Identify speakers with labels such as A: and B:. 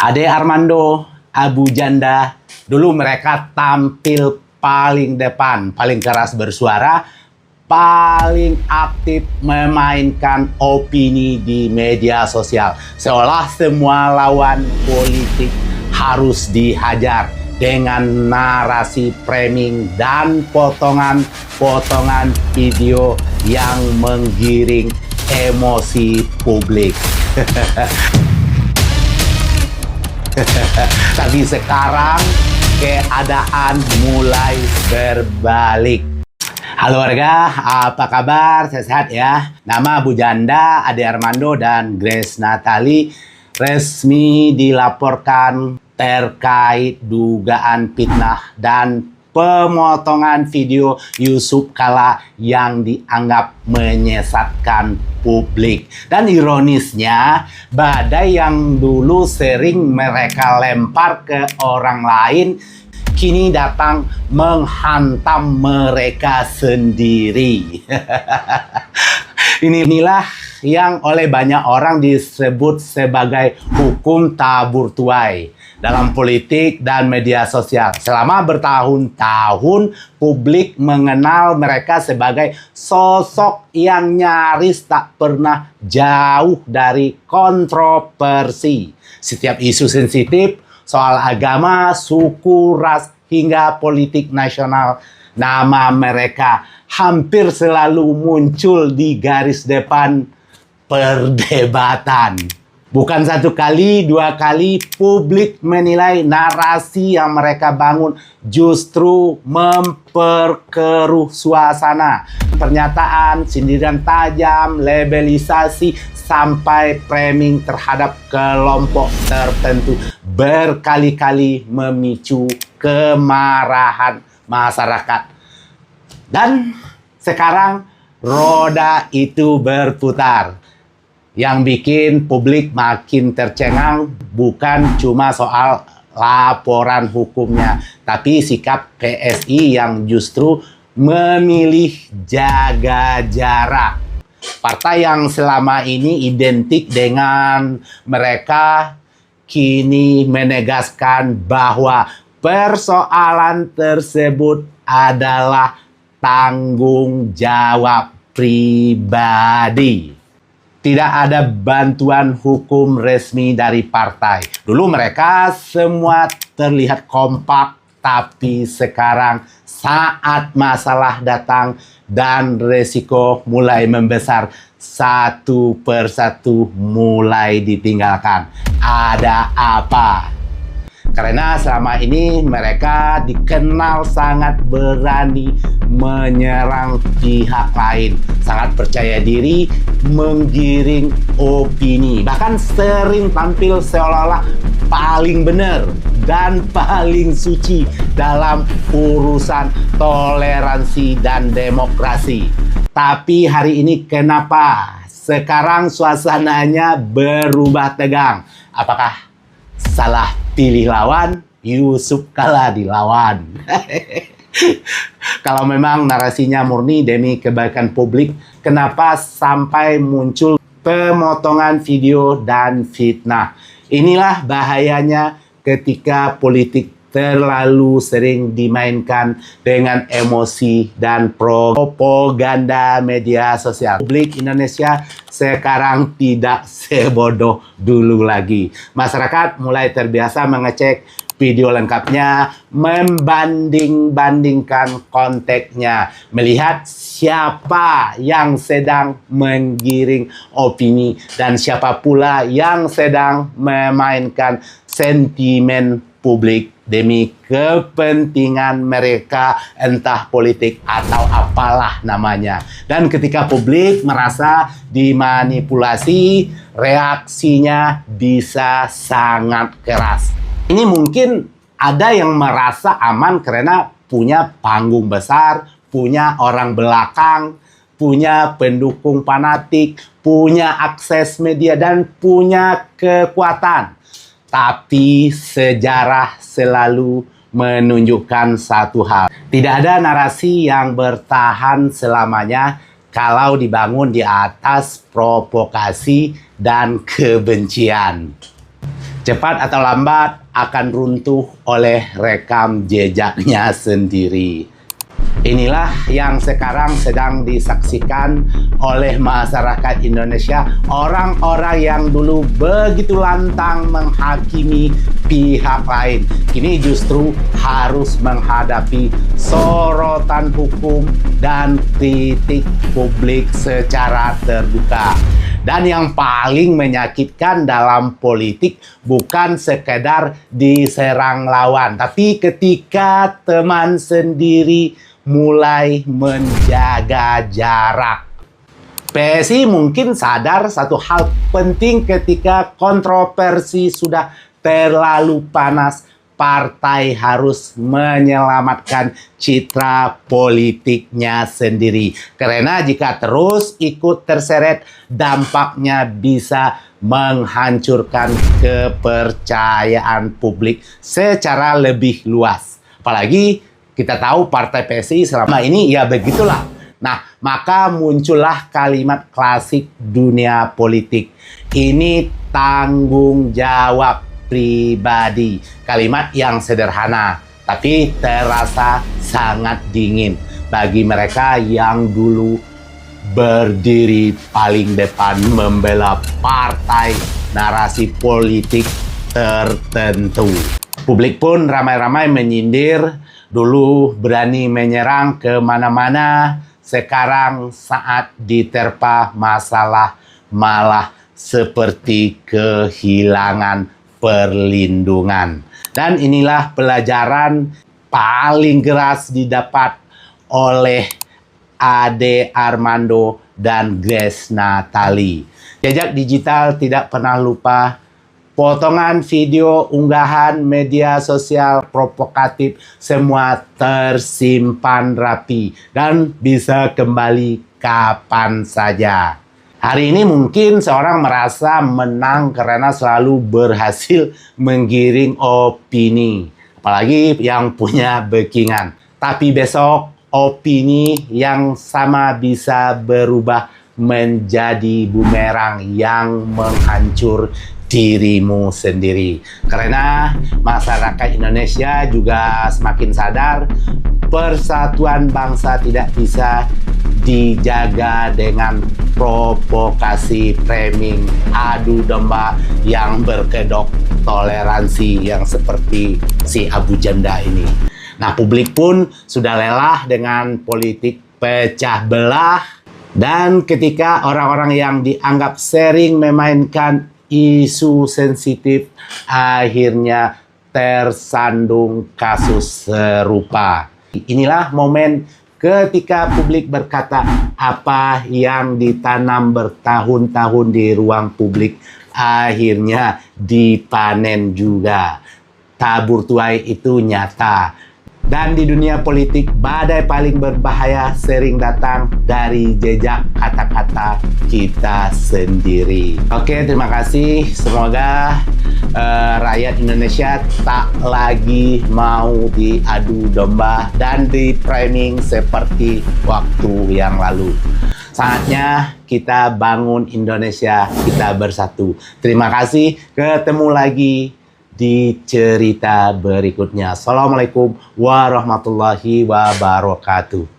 A: Ade Armando, Abu Janda, dulu mereka tampil paling depan, paling keras bersuara, paling aktif memainkan opini di media sosial. Seolah semua lawan politik harus dihajar dengan narasi framing dan potongan-potongan video yang menggiring emosi publik. Tapi sekarang keadaan mulai berbalik. Halo warga, apa kabar? Sehat ya? Nama Abu Janda, Ade Armando, dan Grace Natali resmi dilaporkan terkait dugaan fitnah dan pemotongan video Yusuf Kala yang dianggap menyesatkan publik. Dan ironisnya, badai yang dulu sering mereka lempar ke orang lain kini datang menghantam mereka sendiri. Inilah yang oleh banyak orang disebut sebagai hukum tabur tuai dalam politik dan media sosial. Selama bertahun-tahun, publik mengenal mereka sebagai sosok yang nyaris tak pernah jauh dari kontroversi. Setiap isu sensitif soal agama, suku, ras, hingga politik nasional, nama mereka hampir selalu muncul di garis depan perdebatan. Bukan satu kali, dua kali, publik menilai narasi yang mereka bangun justru memperkeruh suasana. Pernyataan, sindiran tajam, labelisasi, sampai framing terhadap kelompok tertentu berkali-kali memicu kemarahan masyarakat. Dan sekarang roda itu berputar. Yang bikin publik makin tercengang bukan cuma soal laporan hukumnya, tapi sikap PSI yang justru memilih jaga jarak. Partai yang selama ini identik dengan mereka kini menegaskan bahwa persoalan tersebut adalah tanggung jawab pribadi. Tidak ada bantuan hukum resmi dari partai. Dulu mereka semua terlihat kompak, tapi sekarang saat masalah datang dan resiko mulai membesar, satu persatu mulai ditinggalkan. Ada apa? Karena selama ini mereka dikenal sangat berani menyerang pihak lain, sangat percaya diri, menggiring opini, bahkan sering tampil seolah-olah paling benar dan paling suci dalam urusan toleransi dan demokrasi. Tapi hari ini kenapa sekarang suasananya berubah tegang? Apakah salah pilih lawan, Yusuf Kala dilawan? Kalau memang narasinya murni demi kebaikan publik, kenapa sampai muncul pemotongan video dan fitnah? Inilah bahayanya ketika politik terlalu sering dimainkan dengan emosi dan propaganda media sosial. Publik Indonesia sekarang tidak sebodoh dulu lagi. Masyarakat mulai terbiasa mengecek video lengkapnya, membanding-bandingkan konteksnya, melihat siapa yang sedang menggiring opini dan siapa pula yang sedang memainkan sentimen publik demi kepentingan mereka, entah politik atau apalah namanya. Dan ketika publik merasa dimanipulasi, reaksinya bisa sangat keras. Ini mungkin ada yang merasa aman karena punya panggung besar, punya orang belakang, punya pendukung fanatik, punya akses media, dan punya kekuatan. Tapi sejarah selalu menunjukkan satu hal. Tidak ada narasi yang bertahan selamanya kalau dibangun di atas provokasi dan kebencian. cepat atau lambat akan runtuh oleh rekam jejaknya sendiri. Inilah yang sekarang sedang disaksikan oleh masyarakat Indonesia. Orang-orang yang dulu begitu lantang menghakimi pihak lain, kini justru harus menghadapi sorotan hukum dan kritik publik secara terbuka. Dan yang paling menyakitkan dalam politik bukan sekedar diserang lawan, tapi ketika teman sendiri mulai menjaga jarak. PSI mungkin sadar satu hal penting ketika kontroversi sudah terlalu panas. Partai harus menyelamatkan citra politiknya sendiri. Karena jika terus ikut terseret, dampaknya bisa menghancurkan kepercayaan publik secara lebih luas. Apalagi kita tahu partai PSI selama ini ya begitulah. Nah, maka muncullah kalimat klasik dunia politik. Ini tanggung jawab pribadi. Kalimat yang sederhana, tapi terasa sangat dingin bagi mereka yang dulu berdiri paling depan membela partai narasi politik tertentu. Publik pun ramai-ramai menyindir, dulu berani menyerang kemana-mana, sekarang saat diterpa masalah malah seperti kehilangan perlindungan. Dan inilah pelajaran paling keras didapat oleh Ade Armando dan Grace Natali. Jejak digital tidak pernah lupa. Potongan video, unggahan, media sosial provokatif semua tersimpan rapi dan bisa kembali kapan saja. Hari ini mungkin seorang merasa menang karena selalu berhasil menggiring opini, apalagi yang punya backingan. Tapi besok opini yang sama bisa berubah menjadi bumerang yang menghancur dirimu sendiri. Karena masyarakat Indonesia juga semakin sadar persatuan bangsa tidak bisa dijaga dengan provokasi, framing, adu domba yang berkedok toleransi yang seperti si Abu Janda ini. Nah, publik pun sudah lelah dengan politik pecah belah, dan ketika orang-orang yang dianggap sering memainkan isu sensitif akhirnya tersandung kasus serupa. Inilah momen ketika publik berkata apa yang ditanam bertahun-tahun di ruang publik akhirnya dipanen juga. Tabur tuai itu nyata. Dan di dunia politik, badai paling berbahaya sering datang dari jejak kata-kata kita sendiri. Oke, terima kasih. Semoga rakyat Indonesia tak lagi mau diadu domba dan di framing seperti waktu yang lalu. Saatnya kita bangun Indonesia, kita bersatu. Terima kasih, ketemu lagi di cerita berikutnya. Assalamualaikum warahmatullahi wabarakatuh.